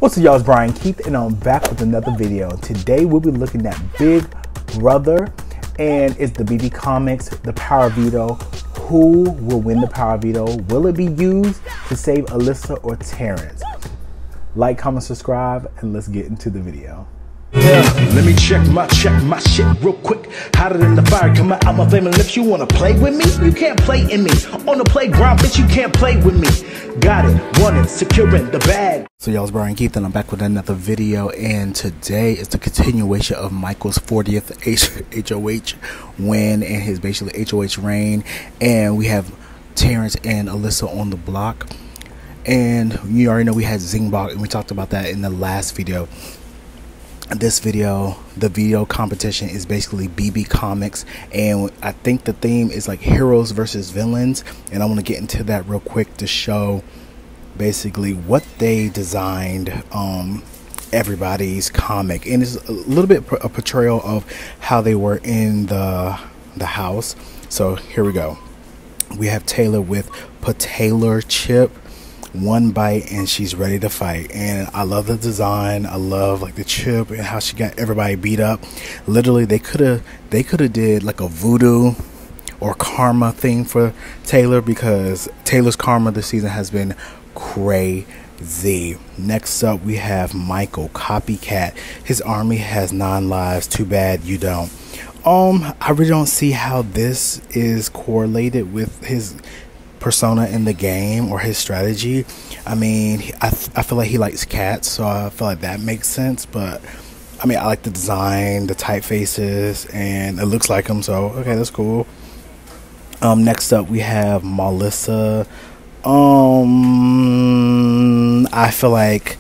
What's up, y'all? It's Brian Keith, and I'm back with another video. Today we'll be looking at Big Brother, and it's the BB Comics, the Power Veto. Who will win the Power Veto? Will it be used to save Alyssa or Terrence? Like, comment, subscribe, and let's get into the video. Let me check my shit real quick. Hotter than the fire coming out my flaming lips. You wanna play with me? You can't play in me. On the playground, bitch, you can't play with me. Got it, want it, securing the bag. So y'all, it's Brian Keith, and I'm back with another video, and today is the continuation of Michael's 40th HOH win and his basically HOH reign. And we have Terrence and Alyssa on the block. And you already know we had Zingbok, and we talked about that in the last video. This video, the video competition is basically BB Comics, and I think the theme is like heroes versus villains, and I want to get into that real quick to show basically what they designed everybody's comic, and it's a little bit a portrayal of how they were in the house. So here we go. We have Taylor with potato chip, one bite, and she's ready to fight. And I love the design. I love like the chip and how she got everybody beat up. Literally, they could have did like a voodoo or karma thing for Taylor, because Taylor's karma this season has been crazy. Next up, we have Michael, copycat. His army has 9 lives. Too bad you don't. I really don't see how this is correlated with his persona in the game or his strategy. I mean, I feel like he likes cats, so I feel like that makes sense. But I mean, I like the design, the typefaces, and it looks like him, so okay, that's cool. Next up, we have Melissa. I feel like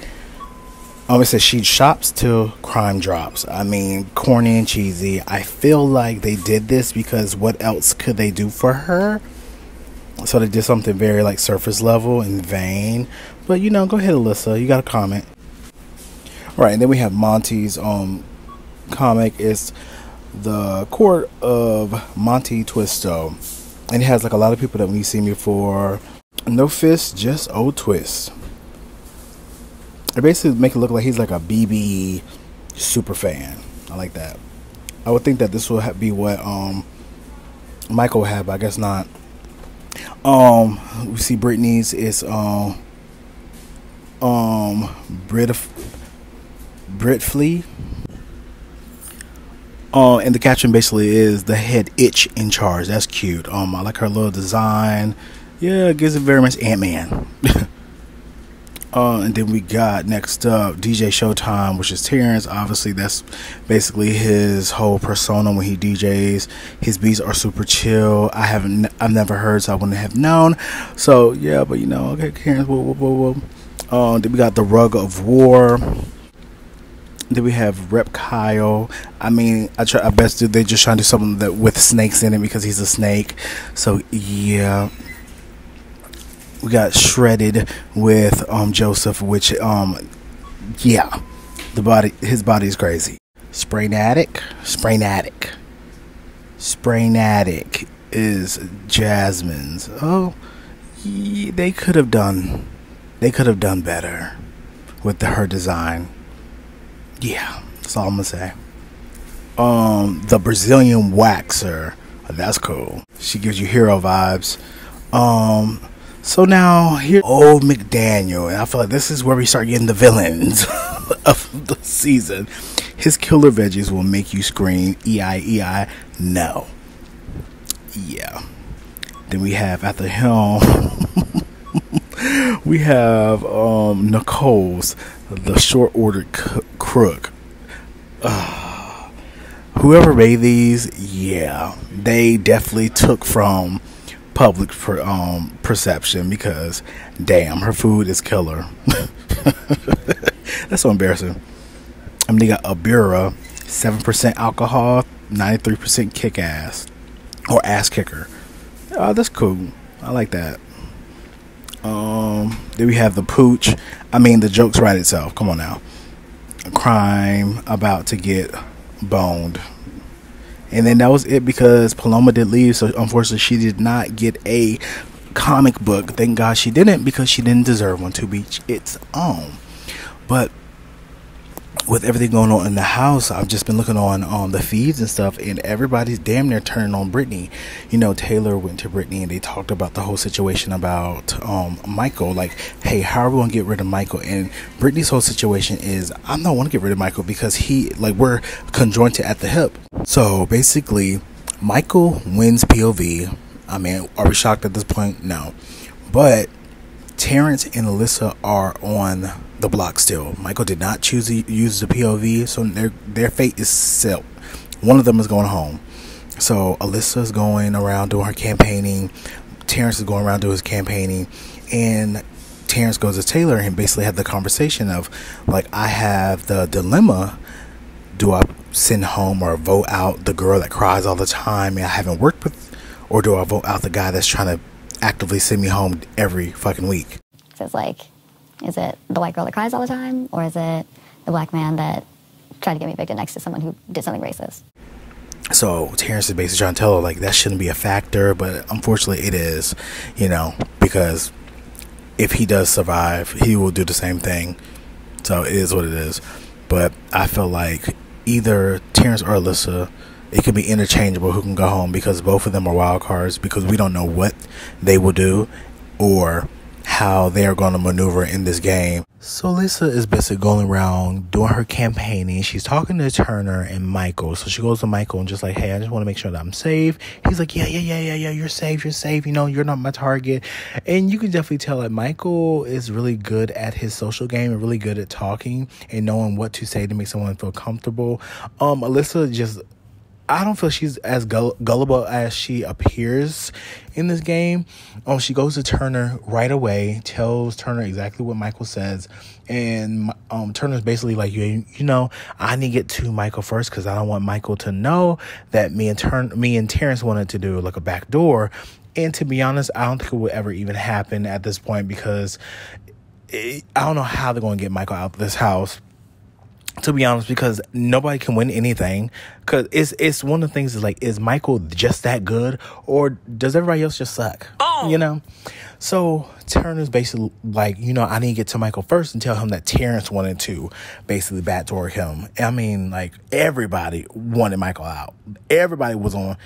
it says she shops till crime drops. I mean, corny and cheesy. I feel like they did this because what else could they do for her? So they did something very like surface level and vain. But you know, go ahead, Alyssa, you got a comment. All right, and then we have Monty's comic. It's the Court of Monte Twisto, and it has like a lot of people that we've seen before. No fist, just old twist. It basically make it look like he's like a BB super fan. I like that. I would think that this will be what Michael had, but I guess not. We see Brittany's is Brittfly. And the caption basically is the head itch in charge. That's cute. I like her little design. Yeah, it gives it very much Ant-Man. And then we got next up DJ Showtime, which is Terrence. Obviously, that's basically his whole persona when he DJs. His beats are super chill. I've never heard, so I wouldn't have known. So yeah, but you know, okay, Terrence. Whoa. Then we got the Rug of War. Then we have Rep Kyle. I mean, I bet they're just trying to do something that with snakes in it because he's a snake. So yeah. We got Shredded with Joseph, which yeah, his body is crazy. Spraynatic is Jasmine's. Oh, yeah, they could have done better with her design. Yeah, that's all I'm gonna say. The Brazilian Waxer, that's cool. She gives you hero vibes. So now here, old McDaniel, and I feel like this is where we start getting the villains of the season. His killer veggies will make you scream, E-I-E-I, no. Yeah. Then we have after him, we have Nicole's, the short ordered crook. Whoever made these, yeah, they definitely took from public perception, because damn, her food is killer. That's so embarrassing. I mean, they got Abura, 7% alcohol, 93% kick ass or ass kicker. Oh, that's cool. I like that. Then we have the Pooch. I mean, the joke's right itself. Come on now. Crime about to get boned. And then that was it, because Paloma did leave, so unfortunately she did not get a comic book. Thank God she didn't, because she didn't deserve one to be its own. But with everything going on in the house, I've just been looking on the feeds and stuff, and everybody's damn near turning on Brittany. You know, Taylor went to Brittany and they talked about the whole situation about Michael. Like, hey, how are we gonna get rid of Michael? And Brittany's whole situation is, I don't want to get rid of Michael because we're conjoined at the hip. So basically, Michael wins POV. I mean, are we shocked at this point? No. But Terrence and Alyssa are on the block still. Michael did not choose to use the POV, so their fate is sealed. One of them is going home. So Alyssa is going around doing her campaigning. Terrence is going around doing his campaigning. And Terrence goes to Taylor and basically had the conversation of, like, I have the dilemma. Do I send home or vote out the girl that cries all the time and I haven't worked with? Or do I vote out the guy that's trying to actively send me home every fucking week? So it's like, is it the white girl that cries all the time, or is it the black man that tried to get me evicted next to someone who did something racist? So Terrence is basically trying to tell her, like, that shouldn't be a factor, but unfortunately it is, you know, because if he does survive, he will do the same thing. So it is what it is. But I feel like either Terrence or Alyssa, it could be interchangeable who can go home, because both of them are wild cards, because we don't know what they will do or how they're going to maneuver in this game. So Alyssa is basically going around doing her campaigning. She's talking to Turner and Michael. So she goes to Michael and just like, hey, I just want to make sure that I'm safe. He's like, yeah, you're safe. You know, you're not my target. And you can definitely tell that Michael is really good at his social game and really good at talking and knowing what to say to make someone feel comfortable. Alyssa just, I don't feel she's as gullible as she appears in this game. She goes to Turner right away, tells Turner exactly what Michael says, and Turner's basically like, you know, I need to get to Michael first because I don't want Michael to know that me and Terrence wanted to do like a back door. And to be honest, I don't think it would ever even happen at this point, because I don't know how they're going to get Michael out of this house, to be honest, because nobody can win anything. Because it's one of the things is like, is Michael just that good, or does everybody else just suck? Oh. You know? So Turner's basically like, you know, I need to get to Michael first and tell him that Terrence wanted to basically backdoor him. I mean, like, everybody wanted Michael out. Everybody was on,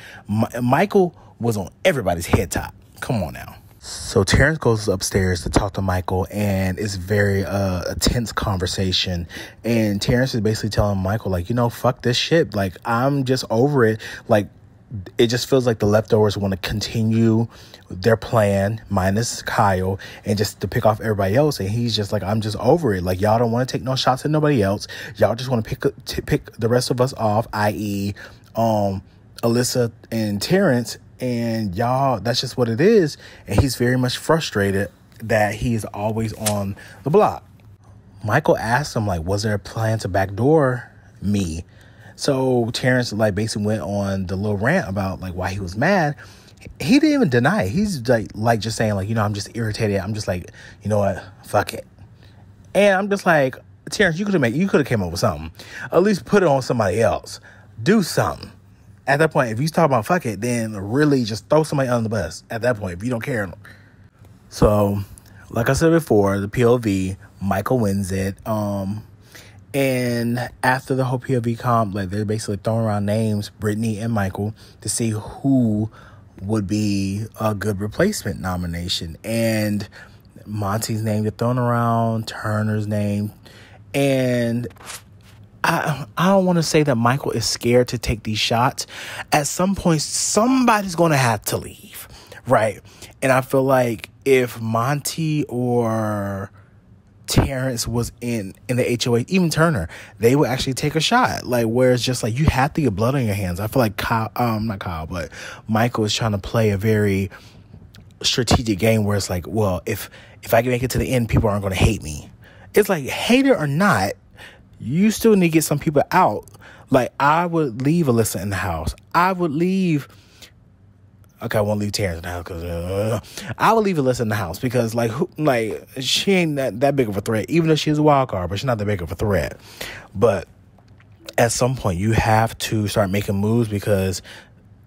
Michael was on everybody's head top. Come on now. So Terrence goes upstairs to talk to Michael, and it's very a tense conversation. And Terrence is basically telling Michael, like, you know, fuck this shit. Like, I'm just over it. Like, it just feels like the leftovers want to continue their plan, minus Kyle, and just to pick off everybody else. And he's just like, I'm just over it. Like, y'all don't want to take no shots at nobody else. Y'all just want to pick the rest of us off, i.e., Alyssa and Terrence. And y'all, that's just what it is. And he's very much frustrated that he is always on the block. Michael asked him, like, was there a plan to backdoor me? So Terrence, like, basically went on the little rant about, like, why he was mad. He didn't even deny it. He's like just saying, like, you know, I'm just irritated. I'm just like, you know what? Fuck it. And I'm just like, Terrence, you could have came up with something. At least put it on somebody else. Do something. At that point, if you talk about fuck it, then really just throw somebody under the bus at that point if you don't care. So, like I said before, the POV, Michael wins it. And after the whole POV comp, like, they're basically throwing around names, Brittany and Michael, to see who would be a good replacement nomination. And Monty's name they're throwing around, Turner's name, and I don't want to say that Michael is scared to take these shots. At some point, somebody's going to have to leave, right? And I feel like if Monty or Terrence was in the HOA, even Turner, they would actually take a shot. Like, where it's just like, you have to get blood on your hands. I feel like but Michael is trying to play a very strategic game where it's like, well, if I can make it to the end, people aren't going to hate me. It's like, hate it or not, you still need to get some people out. Like, I would leave Alyssa in the house. I would leave... Okay, I won't leave Terrence in the house because I would leave Alyssa in the house because, like, she ain't that big of a threat. Even though she's a wild card, but she's not that big of a threat. But at some point, you have to start making moves, because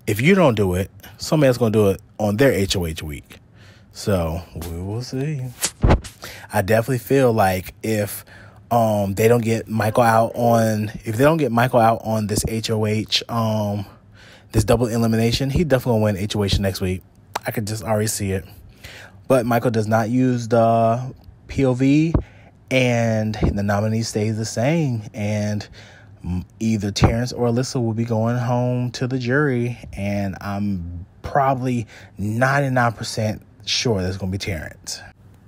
if you don't do it, somebody else going to do it on their HOH week. So we will see. I definitely feel like if they don't get Michael out on, if they don't get Michael out on this HOH, this double elimination, he definitely gonna win HOH next week. I could just already see it. But Michael does not use the POV, and the nominee stays the same. And either Terrence or Alyssa will be going home to the jury. And I'm probably 99% sure that's going to be Terrence.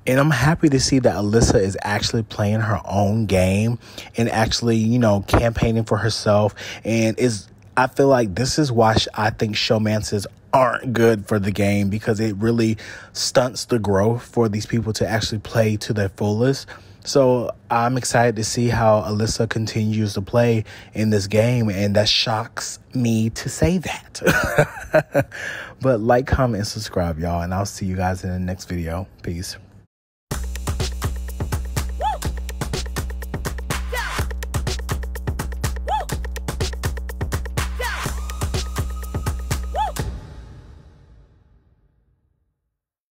And I'm happy to see that Alyssa is actually playing her own game and actually, you know, campaigning for herself. And I feel like this is why I think showmances aren't good for the game, because it really stunts the growth for these people to actually play to their fullest. So I'm excited to see how Alyssa continues to play in this game, and that shocks me to say that. But like, comment, and subscribe, y'all, and I'll see you guys in the next video. Peace.